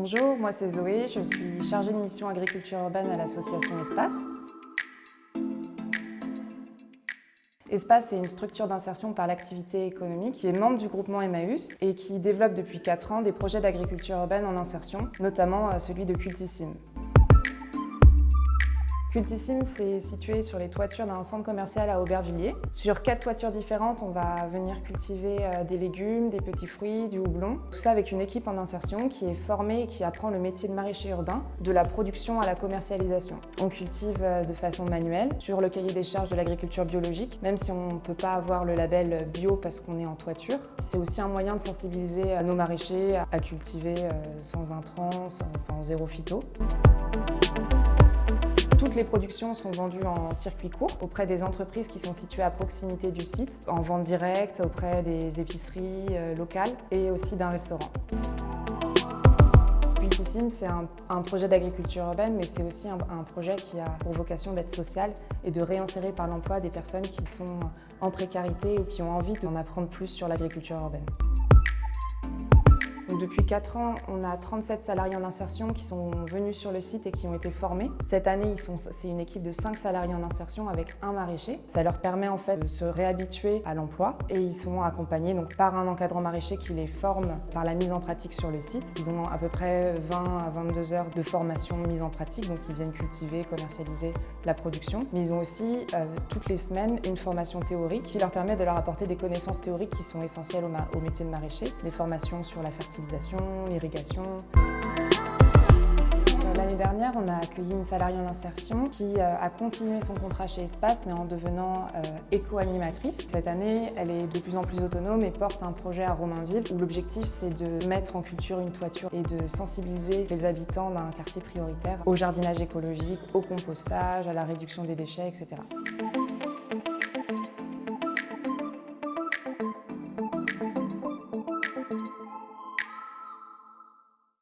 Bonjour, moi c'est Zoé, je suis chargée de mission agriculture urbaine à l'association Espace. Espace est une structure d'insertion par l'activité économique qui est membre du groupement Emmaüs et qui développe depuis 4 ans des projets d'agriculture urbaine en insertion, notamment celui de Cultissime. Cultissime, c'est situé sur les toitures d'un centre commercial à Aubervilliers. Sur 4 toitures différentes, on va venir cultiver des légumes, des petits fruits, du houblon. Tout ça avec une équipe en insertion qui est formée et qui apprend le métier de maraîcher urbain, de la production à la commercialisation. On cultive de façon manuelle, sur le cahier des charges de l'agriculture biologique, même si on ne peut pas avoir le label bio parce qu'on est en toiture. C'est aussi un moyen de sensibiliser nos maraîchers à cultiver sans intrants, en zéro phyto. Toutes les productions sont vendues en circuit court auprès des entreprises qui sont situées à proximité du site, en vente directe auprès des épiceries locales et aussi d'un restaurant. Cultissime, c'est un projet d'agriculture urbaine, mais c'est aussi un projet qui a pour vocation d'être social et de réinsérer par l'emploi des personnes qui sont en précarité ou qui ont envie d'en apprendre plus sur l'agriculture urbaine. Donc depuis 4 ans, on a 37 salariés en insertion qui sont venus sur le site et qui ont été formés. Cette année, c'est une équipe de 5 salariés en insertion avec un maraîcher. Ça leur permet en fait de se réhabituer à l'emploi et ils sont accompagnés donc, par un encadrant maraîcher qui les forme par la mise en pratique sur le site. Ils ont à peu près 20 à 22 heures de formation mise en pratique, donc ils viennent cultiver, commercialiser la production. Mais ils ont aussi toutes les semaines une formation théorique qui leur permet de leur apporter des connaissances théoriques qui sont essentielles au métier de maraîcher, des formations sur la fertilisation, l'irrigation. L'année dernière, on a accueilli une salariée en insertion qui a continué son contrat chez Espace, mais en devenant éco-animatrice. Cette année, elle est de plus en plus autonome et porte un projet à Romainville où l'objectif, c'est de mettre en culture une toiture et de sensibiliser les habitants d'un quartier prioritaire au jardinage écologique, au compostage, à la réduction des déchets, etc.